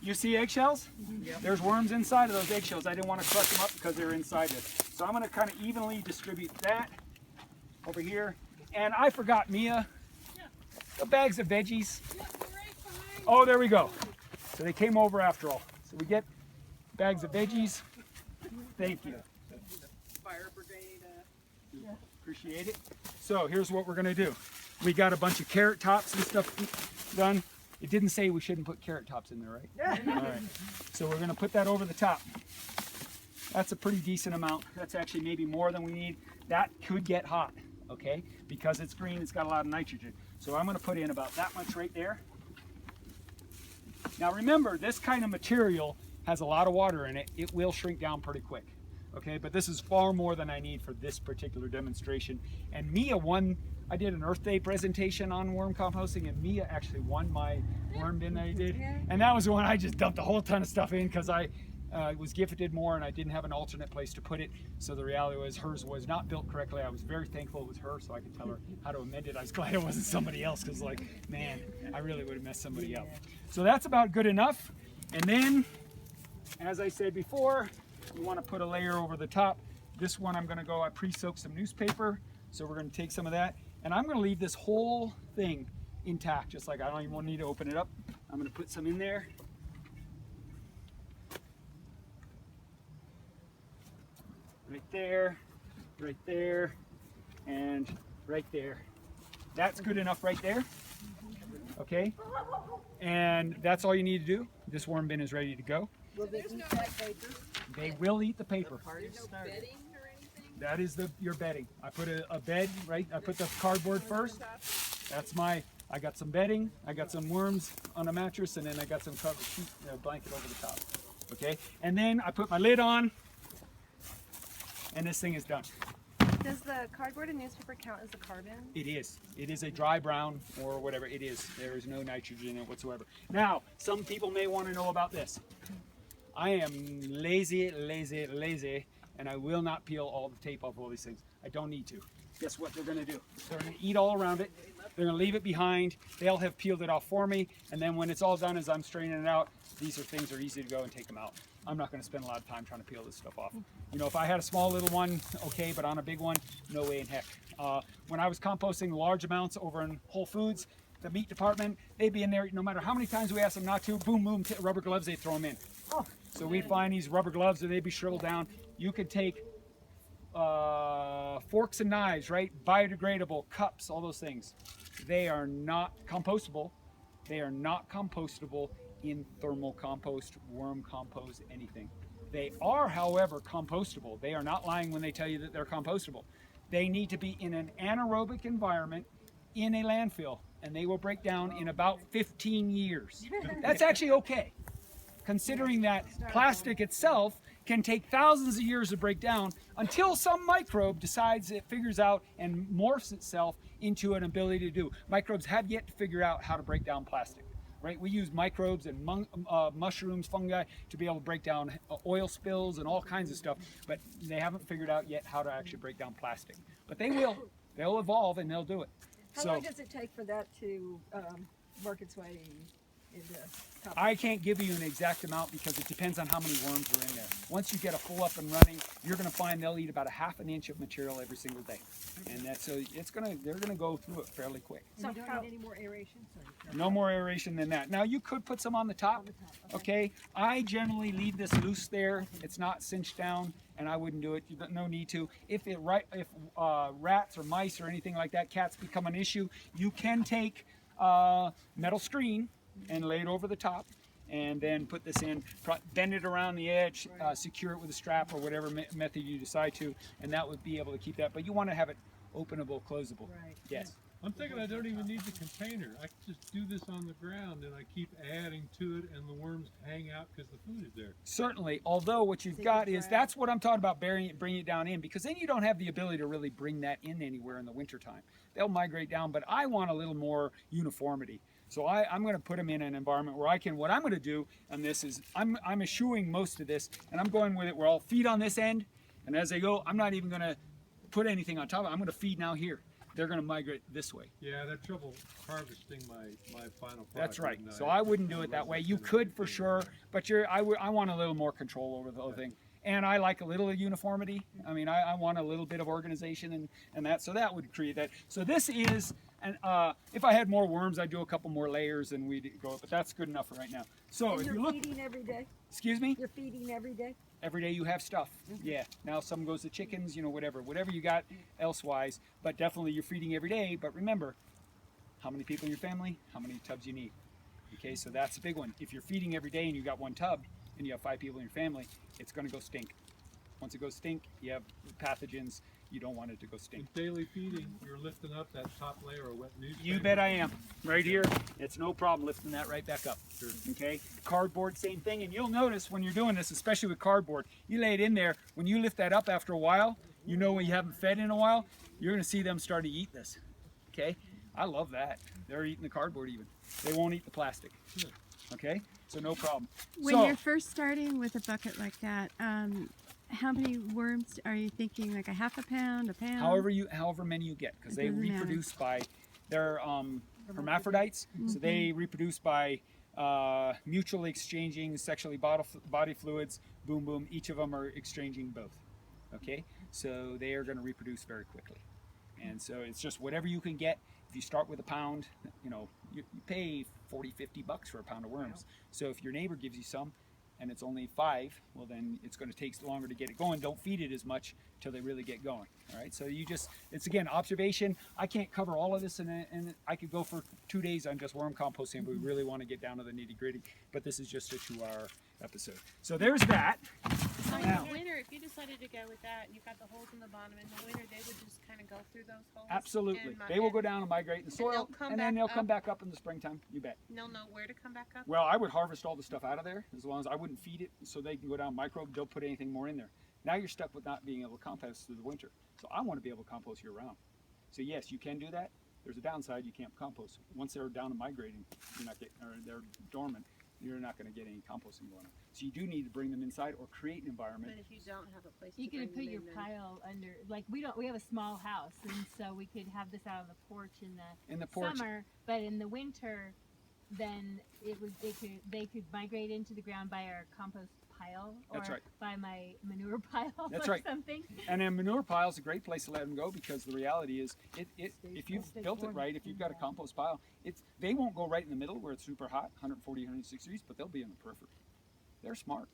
You see eggshells? Yep. There's worms inside of those eggshells. I didn't want to crush them up because they're inside this. So I'm going to kind of evenly distribute that over here. And I forgot, Mia, the bags of veggies. Oh, there we go. So they came over after all. So we get bags of veggies. Thank you. Fire brigade. Appreciate it. So here's what we're going to do. We got a bunch of carrot tops and stuff done. It didn't say we shouldn't put carrot tops in there, right? All right. So we're going to put that over the top. That's a pretty decent amount. That's actually maybe more than we need. That could get hot, okay? Because it's green, it's got a lot of nitrogen. So I'm going to put in about that much right there. Now remember, this kind of material has a lot of water in it. It will shrink down pretty quick, okay? But this is far more than I need for this particular demonstration. And Mia won. I did an Earth Day presentation on worm composting, and Mia actually won my worm bin that I did. And that was the one I just dumped a whole ton of stuff in because I was gifted more and I didn't have an alternate place to put it. So the reality was hers was not built correctly. I was very thankful it was her so I could tell her how to amend it. I was glad it wasn't somebody else because, like, man, I really would have messed somebody up. So that's about good enough. And then, as I said before, you want to put a layer over the top. This one I'm going to go, I pre-soaked some newspaper. So we're going to take some of that. And I'm going to leave this whole thing intact, just like I don't even need to open it up. I'm going to put some in there. Right there, and right there. That's good enough right there. Okay? And that's all you need to do. This worm bin is ready to go. Will they eat that paper? They will eat the paper. There's no bedding or anything? That is your bedding. I put a bed, right? I put the cardboard first. That's I got some bedding, I got some worms on a mattress, and then I got some cover sheet, blanket over the top. Okay? And then I put my lid on, and this thing is done. Does the cardboard and newspaper count as a carbon? It is. It is a dry brown or whatever it is. There is no nitrogen in it whatsoever. Now, some people may want to know about this. I am lazy, and I will not peel all the tape off all these things. I don't need to. Guess what they're going to do? They're going to eat all around it. They're going to leave it behind. They'll have peeled it off for me, and then when it's all done, as I'm straining it out, these are things that are easy to go and take them out. I'm not going to spend a lot of time trying to peel this stuff off. You know, if I had a small little one, okay, but on a big one, no way in heck. When I was composting large amounts over in Whole Foods, the meat department, they'd be in there no matter how many times we asked them not to, boom, boom, rubber gloves, they'd throw them in. So we'd find these rubber gloves and they'd be shriveled down. You could take forks and knives, right? Biodegradable, cups, all those things. They are not compostable. They are not compostable in thermal compost, worm compost, anything. They are, however, compostable. They are not lying when they tell you that they're compostable. They need to be in an anaerobic environment in a landfill, and they will break down in about 15 years. That's actually okay, considering that plastic itself can take thousands of years to break down until some microbe decides it figures out and morphs itself into an ability to do. Microbes have yet to figure out how to break down plastic. Right? We use microbes and mushrooms, fungi to be able to break down oil spills and all kinds of stuff, but they haven't figured out yet how to actually break down plastic. But they will. They'll evolve and they'll do it. How long does it take for that to work its way into compost? I can't give you an exact amount because it depends on how many worms are in there. Once you get a full up and running, you're going to find they'll eat about a ½ an inch of material every single day, and that's so they're going to go through it fairly quick. So you don't need any more aeration? No more aeration than that. Now you could put some on the top. Okay. I generally leave this loose there. It's not cinched down, and I wouldn't do it. You got no need to. If rats or mice or anything like that, cats become an issue, you can take metal screen and lay it over the top, and then put this in, bend it around the edge, secure it with a strap or whatever method you decide to, and that would be able to keep that. But you want to have it openable, closable. Right. Yes. I'm thinking I don't even need the container. I can just do this on the ground and I keep adding to it and the worms hang out because the food is there. Certainly, although what you've got is, that's what I'm talking about, bringing it down in, because then you don't have the ability to really bring that in anywhere in the wintertime. They'll migrate down, but I want a little more uniformity. So I'm going to put them in an environment where I can, what I'm going to do on this is, I'm eschewing most of this, and I'm going with it where I'll feed on this end, and as they go, I'm not even going to put anything on top of it. I'm going to feed now here. they're going to migrate this way. Yeah, they're trouble harvesting my final product. That's right. and So I wouldn't do it that way. You could for sure, but I want a little more control over the whole thing. And I like a little uniformity. I mean, I want a little bit of organization and that. So that would create that. So this is, and if I had more worms, I'd do a couple more layers and we'd go. But that's good enough for right now. So And if you're you look, feeding every day? excuse me, You're feeding every day? every day you have stuff. Yeah. Now some goes to chickens, you know, whatever you got elsewise. But definitely you're feeding every day. But remember, how many people in your family? How many tubs you need? Okay, so that's a big one. If you're feeding every day and you got one tub and you have 5 people in your family, it's going to go stink. Once it goes stink, you have pathogens. You don't want it to go stink. With daily feeding, you're lifting up that top layer of wet newspaper. You bet I am. Right here, it's no problem lifting that right back up. Sure. Okay, cardboard, same thing. And you'll notice when you're doing this, especially with cardboard, you lay it in there. When you lift that up after a while, you know when you haven't fed in a while, you're going to see them start to eat this. Okay, I love that. They're eating the cardboard even. They won't eat the plastic. Good. Okay, so no problem. When So, you're first starting with a bucket like that, how many worms are you thinking? Like a half a pound, a pound? however many you get, because It they doesn't matter. reproduce by they're hermaphrodites, so they reproduce by mutually exchanging sexually body fluids. Boom, boom. Each of them are exchanging both. Okay, so they are going to reproduce very quickly, and so it's just whatever you can get. If you start with a pound, you know you pay $40-50 for a pound of worms. So if your neighbor gives you some, and it's only 5, well then it's going to take longer to get it going. Don't feed it as much till they really get going. All right, so it's again observation. I can't cover all of this, and I could go for 2 days on just worm composting, but we really want to get down to the nitty gritty. But this is just a 2-hour episode. So there's that. So in Now- the winter, if you decided to go with that and you've got the holes in the bottom, in the winter they would just kind of go through those holes. Absolutely, and they will go down and migrate in the And soil, they'll come and then back they'll come up. back up in the springtime. You bet. They'll know where to come back up. Well, I would harvest all the stuff out of there as long as I wouldn't feed it so they can go down microbe. Don't put anything more in there. Now you're stuck with not being able to compost through the winter. So I want to be able to compost year round. So yes, you can do that. There's a downside, you can't compost. Once they're down and migrating, you're not getting, or they're dormant, you're not going to get any composting going on. So you do need to bring them inside or create an environment. But if you don't have a place You to could bring put them your in, then- pile under, like we have a small house, and so we could have this out on the porch in In the the porch. summer, but in the winter, then they could migrate into the ground by our compost pile or That's right. by my manure pile That's or right. something. And a manure pile is a great place to let them go, because the reality is, if you've built it right, if you've got a compost pile, they won't go right in the middle where it's super hot, 140, 160 degrees, but they'll be in the periphery. They're smart.